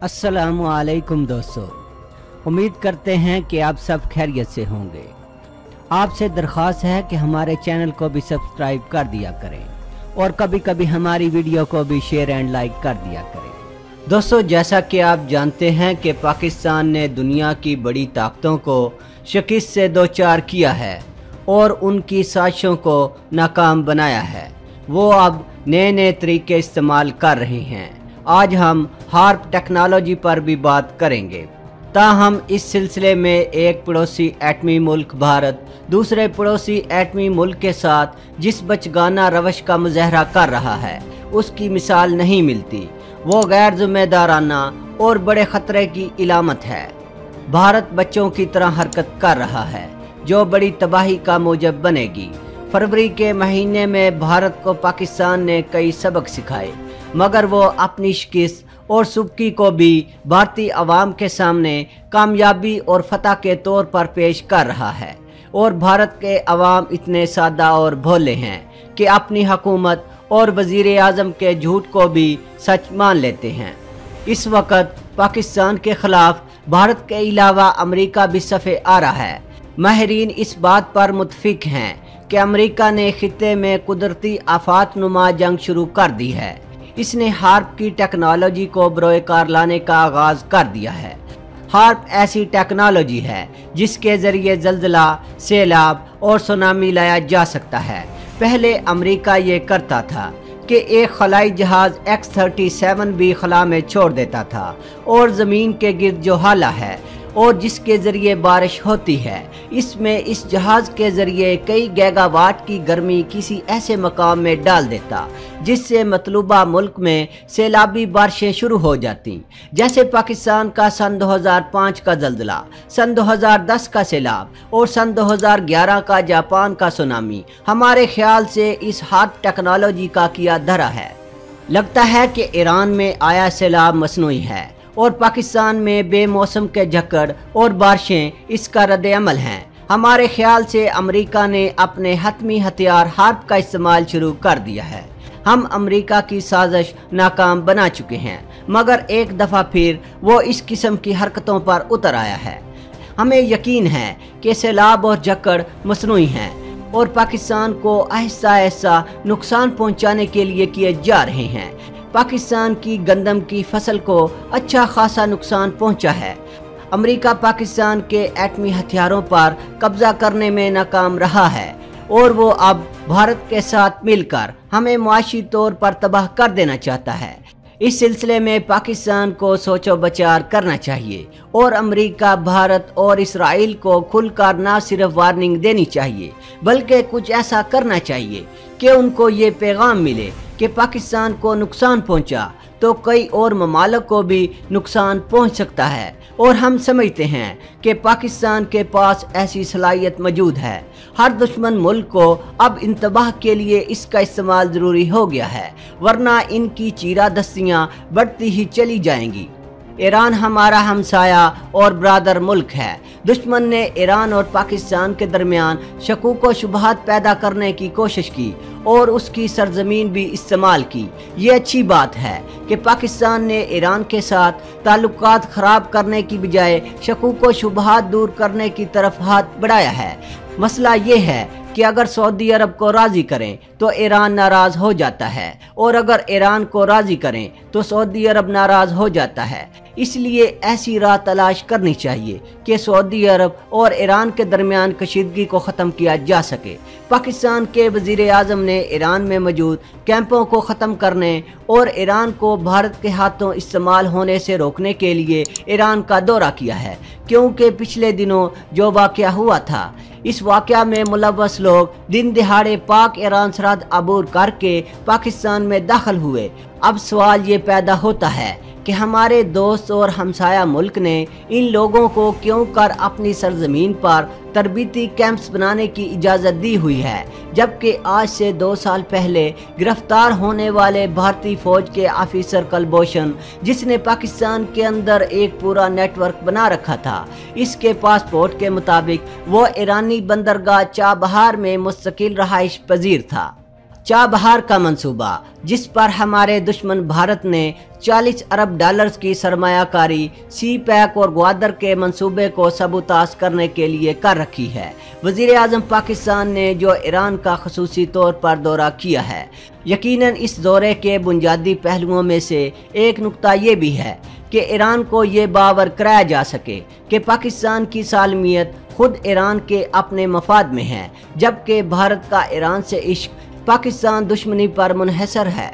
अस्सलामुअलैकुम दोस्तों, उम्मीद करते हैं कि आप सब खैरियत से होंगे। आपसे दरख्वास्त है कि हमारे चैनल को भी सब्सक्राइब कर दिया करें और कभी कभी हमारी वीडियो को भी शेयर एंड लाइक कर दिया करें। दोस्तों, जैसा कि आप जानते हैं कि पाकिस्तान ने दुनिया की बड़ी ताकतों को शिकस्त से दो चार किया है और उनकी साजिशों को नाकाम बनाया है। वो अब नए नए तरीके इस्तेमाल कर रहे हैं। आज हम हार्प टेक्नोलॉजी पर भी बात करेंगे। ताहम इस सिलसिले में एक पड़ोसी एटमी मुल्क भारत दूसरे पड़ोसी एटमी मुल्क के साथ जिस बचगाना रवश का मुजाहरा कर रहा है उसकी मिसाल नहीं मिलती। वो गैर जिम्मेदाराना और बड़े ख़तरे की इलामत है। भारत बच्चों की तरह हरकत कर रहा है जो बड़ी तबाही का मूजब बनेगी। फरवरी के महीने में भारत को पाकिस्तान ने कई सबक सिखाए, मगर वो अपनी शिकस्त और सुबकी को भी भारतीय अवाम के सामने कामयाबी और फतह के तौर पर पेश कर रहा है। और भारत के अवाम इतने सादा और भोले हैं कि अपनी हुकूमत और वज़ीर आज़म के झूठ को भी सच मान लेते हैं। इस वक्त पाकिस्तान के ख़िलाफ़ भारत के अलावा अमेरिका भी सफ़े आ रहा है। माहिरीन इस बात पर मुत्तफ़िक हैं कि अमेरिका ने खित्ते में कुदरती आफात नुमा जंग शुरू कर दी है। इसने हार्प की टेक्नोलॉजी को बरोए कार लाने का आगाज़ कर दिया है। हार्प ऐसी टेक्नोलॉजी है जिसके ज़रिए ज़ल्ज़ला, सैलाब और सुनामी लाया जा सकता है। पहले अमेरिका ये करता था कि एक खलाई जहाज़ X-37 भी खला में छोड़ देता था और ज़मीन के गिर्द जो हाला है और जिसके ज़रिए बारिश होती है, इसमें इस जहाज़ के ज़रिए कई गीगावाट की गर्मी किसी ऐसे मकाम में डाल देता जिससे मतलूबा मुल्क में सैलाबी बारिशें शुरू हो जाती। जैसे पाकिस्तान का सन 2005 का ज़ल्ज़ला, सन 2010 का सैलाब और सन 2011 का जापान का सुनामी हमारे ख्याल से इस हार्प टेक्नोलॉजी का किया धरा है। लगता है कि ईरान में आया सैलाब मसनूई है और पाकिस्तान में बेमौसम के झक्कड़ और बारिशें इसका रद्द-ए-अमल हैं। हमारे ख्याल से अमेरिका ने अपने हतमी हथियार हार्प का इस्तेमाल शुरू कर दिया है। हम अमेरिका की साजिश नाकाम बना चुके हैं, मगर एक दफ़ा फिर वो इस किस्म की हरकतों पर उतर आया है। हमें यकीन है कि सैलाब और झक्कड़ मसनूई हैं और पाकिस्तान को आहिस्ता आहिस्ता नुकसान पहुँचाने के लिए किए जा रहे हैं। पाकिस्तान की गंदम की फसल को अच्छा खासा नुकसान पहुंचा है। अमेरिका पाकिस्तान के एटमी हथियारों पर कब्जा करने में नाकाम रहा है और वो अब भारत के साथ मिलकर हमें मुआशी तौर पर तबाह कर देना चाहता है। इस सिलसिले में पाकिस्तान को सोचो बचार करना चाहिए और अमेरिका, भारत और इसराइल को खुलकर न सिर्फ वार्निंग देनी चाहिए बल्कि कुछ ऐसा करना चाहिए कि उनको ये पैगाम मिले कि पाकिस्तान को नुकसान पहुंचा तो कई और ममालिक को भी नुकसान पहुंच सकता है। और हम समझते हैं कि पाकिस्तान के पास ऐसी सलाहियत मौजूद है। हर दुश्मन मुल्क को अब इंतबाह के लिए इसका इस्तेमाल ज़रूरी हो गया है, वरना इनकी चीरा दस्तियाँ बढ़ती ही चली जाएंगी। ईरान हमारा हमसाया और ब्रादर मुल्क है। दुश्मन ने ईरान और पाकिस्तान के दरमियान शकूक व शुबहात पैदा करने की कोशिश की और उसकी सरजमीन भी इस्तेमाल की। ये अच्छी बात है कि पाकिस्तान ने ईरान के साथ ताल्लुकात ख़राब करने की बजाय शकूक व शुबहात दूर करने की तरफ हाथ बढ़ाया है। मसला ये है कि अगर सऊदी अरब को राज़ी करें तो ईरान नाराज़ हो जाता है और अगर ईरान को राज़ी करें तो सऊदी अरब नाराज़ हो जाता है। इसलिए ऐसी राह तलाश करनी चाहिए कि सऊदी अरब और ईरान के दरमियान कशीदगी को ख़त्म किया जा सके। पाकिस्तान के वज़ीर आज़म ने ईरान में मौजूद कैंपों को ख़त्म करने और ईरान को भारत के हाथों इस्तेमाल होने से रोकने के लिए ईरान का दौरा किया है, क्योंकि पिछले दिनों जो वाक़या हुआ था, इस वाक़या में मुलव्वस लोग दिन दिहाड़े पाक ईरान सरहद अबूर करके पाकिस्तान में दाखिल हुए। अब सवाल ये पैदा होता है कि हमारे दोस्त और हमसाया मुल्क ने इन लोगों को क्यों कर अपनी सरजमीन पर तरबीती कैंप्स बनाने की इजाज़त दी हुई है, जबकि आज से 2 साल पहले गिरफ्तार होने वाले भारतीय फौज के ऑफिसर कुलभूषण, जिसने पाकिस्तान के अंदर एक पूरा नेटवर्क बना रखा था, इसके पासपोर्ट के मुताबिक वो ईरानी बंदरगाह चाबहार में मुस्तकिल रहाइश पजीर था। चाबहार का मंसूबा, जिस पर हमारे दुश्मन भारत ने 40 अरब डॉलर्स की सरमायाकारी सी पैक और ग्वादर के मंसूबे को सबूताज करने के लिए कर रखी है। वजीर आज़म पाकिस्तान ने जो ईरान का खसूसी तौर पर दौरा किया है, यकीनन इस दौरे के बुनियादी पहलुओं में से एक नुक्ता ये भी है कि ईरान को ये बावर कराया जा सके कि पाकिस्तान की सालमियत खुद ईरान के अपने मफाद में है, जबकि भारत का ईरान से इश्क पाकिस्तान दुश्मनी पर मुनहसर है।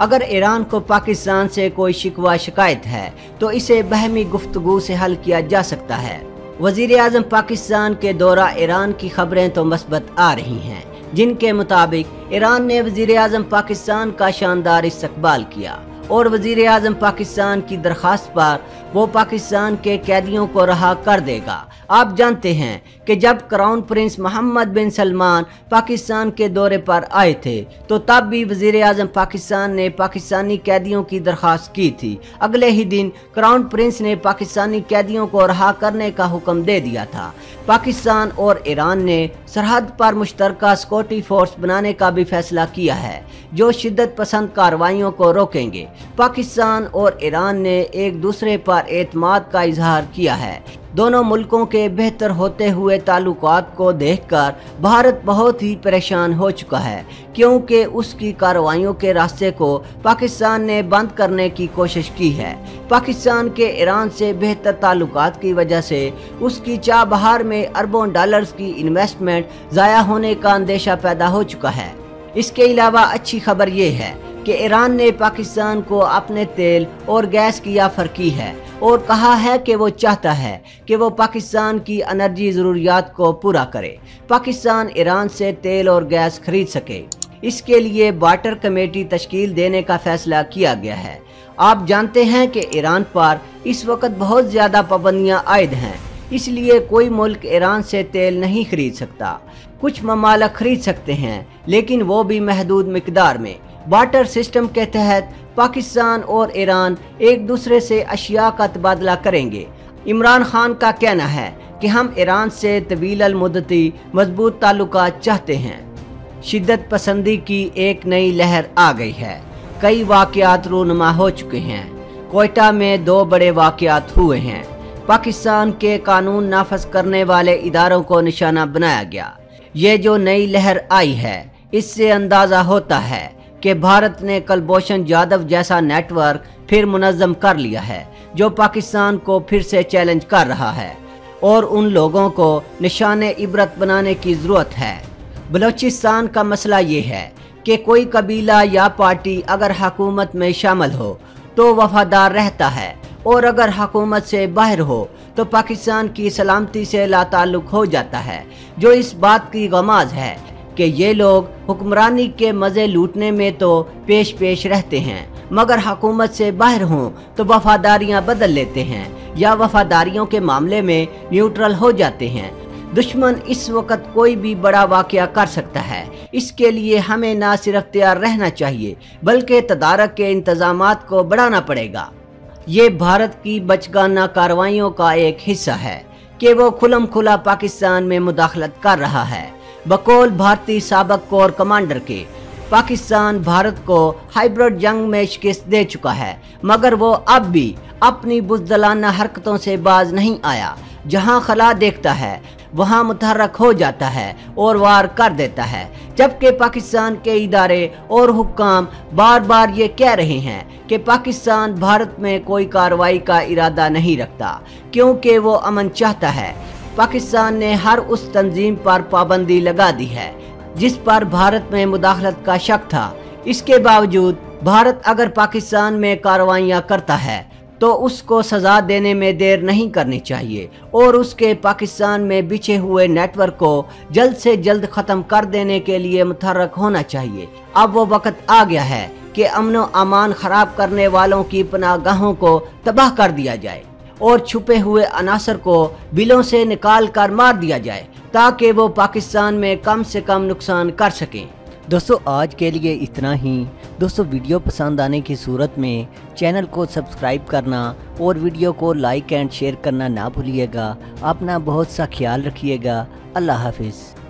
अगर ईरान को पाकिस्तान से कोई शिकवा शिकायत है तो इसे बहमी गुफ्तगू से हल किया जा सकता है। वजीर आज़म पाकिस्तान के दौरा ईरान की खबरें तो मस्बत आ रही हैं, जिनके मुताबिक ईरान ने वजीर आज़म पाकिस्तान का शानदार इस्तकबाल किया और वजीर आज़म पाकिस्तान की दरख्वास्त पर वो पाकिस्तान के कैदियों को रहा कर देगा। आप जानते हैं कि जब क्राउन प्रिंस मोहम्मद बिन सलमान पाकिस्तान के दौरे पर आए थे तो तब भी वजीर आज़म पाकिस्तान ने पाकिस्तानी कैदियों की दरख्वास्त की थी। अगले ही दिन क्राउन प्रिंस ने पाकिस्तानी कैदियों को रहा करने का हुक्म दे दिया था। पाकिस्तान और ईरान ने सरहद पर मुश्तरका सिक्योरिटी फोर्स बनाने का भी फैसला किया है, जो शिद्दत पसंद कार्रवाइयों को रोकेंगे। पाकिस्तान और ईरान ने एक दूसरे पर एतमाद का इजहार किया है। दोनों मुल्कों के बेहतर होते हुए ताल्लुकात को देखकर भारत बहुत ही परेशान हो चुका है, क्योंकि उसकी कार्रवाइयों के रास्ते को पाकिस्तान ने बंद करने की कोशिश की है। पाकिस्तान के ईरान से बेहतर ताल्लुकात की वजह से उसकी चाबहार में अरबों डॉलर्स की इन्वेस्टमेंट ज़ाया होने का अंदेशा पैदा हो चुका है। इसके अलावा अच्छी खबर ये है कि ईरान ने पाकिस्तान को अपने तेल और गैस की ऑफर की है और कहा है कि वो चाहता है कि वो पाकिस्तान की एनर्जी ज़रूरियात को पूरा करे, पाकिस्तान ईरान से तेल और गैस खरीद सके। इसके लिए बार्टर कमेटी तश्कील देने का फैसला किया गया है। आप जानते हैं कि ईरान पर इस वक्त बहुत ज़्यादा पाबंदियाँ आयद हैं, इसलिए कोई मुल्क ईरान से तेल नहीं खरीद सकता। कुछ ममालिक खरीद सकते हैं, लेकिन वो भी महदूद मिकदार में। बार्टर सिस्टम के तहत पाकिस्तान और ईरान एक दूसरे से अशिया का तबादला करेंगे। इमरान खान का कहना है कि हम ईरान से तवील मुद्दती मजबूत ताल्लुकात चाहते हैं। शिद्दत पसंदी की एक नई लहर आ गई है। कई वाक़यात रूनुमा हो चुके हैं। कोयटा में 2 बड़े वाक़यात हुए हैं। पाकिस्तान के कानून नाफज करने वाले इदारों को निशाना बनाया गया। ये जो नई लहर आई है, इससे अंदाज़ा होता है कि भारत ने कुलभूषण जाधव जैसा नेटवर्क फिर मुनज़्ज़म कर लिया है, जो पाकिस्तान को फिर से चैलेंज कर रहा है और उन लोगों को निशाने इबरत बनाने की ज़रूरत है। बलूचिस्तान का मसला ये है कि कोई कबीला या पार्टी अगर हुकूमत में शामिल हो तो वफादार रहता है, और अगर हुकूमत से बाहर हो तो पाकिस्तान की सलामती से लाताल्लुक हो जाता है, जो इस बात की गमाज है कि ये लोग हुक्मरानी के मज़े लूटने में तो पेश रहते हैं, मगर हुकूमत से बाहर हों तो वफादारियां बदल लेते हैं या वफादारियों के मामले में न्यूट्रल हो जाते हैं। दुश्मन इस वक्त कोई भी बड़ा वाक़या कर सकता है। इसके लिए हमें ना सिर्फ तैयार रहना चाहिए, बल्कि तदारक के इंतजामात को बढ़ाना पड़ेगा। ये भारत की बचगाना कार्रवाइयों का एक हिस्सा है कि वो खुलम खुला पाकिस्तान में मुदाखलत कर रहा है। बकौल भारतीय साबक कोर कमांडर के, पाकिस्तान भारत को हाइब्रिड जंग में शिकस्त दे चुका है, मगर वो अब भी अपनी बुज़दिलाना हरकतों से बाज नहीं आया। जहां खला देखता है वहां मुतहर्रक हो जाता है और वार कर देता है, जबकि पाकिस्तान के इदारे और हुक्काम बार बार ये कह रहे हैं कि पाकिस्तान भारत में कोई कार्रवाई का इरादा नहीं रखता, क्योंकि वो अमन चाहता है। पाकिस्तान ने हर उस तंजीम पर पाबंदी लगा दी है जिस पर भारत में मुदाखलत का शक था। इसके बावजूद भारत अगर पाकिस्तान में कार्रवाइयाँ करता है तो उसको सजा देने में देर नहीं करनी चाहिए और उसके पाकिस्तान में बिछे हुए नेटवर्क को जल्द से जल्द ख़त्म कर देने के लिए मुतहर्रक होना चाहिए। अब वो वक्त आ गया है कि अमन व अमान ख़राब करने वालों की पनाहगाहों को तबाह कर दिया जाए और छुपे हुए अनासर को बिलों से निकाल कर मार दिया जाए, ताकि वो पाकिस्तान में कम से कम नुकसान कर सकें। दोस्तों, आज के लिए इतना ही। दोस्तों, वीडियो पसंद आने की सूरत में चैनल को सब्सक्राइब करना और वीडियो को लाइक एंड शेयर करना ना भूलिएगा। अपना बहुत सा ख्याल रखिएगा। अल्लाह हाफिज़।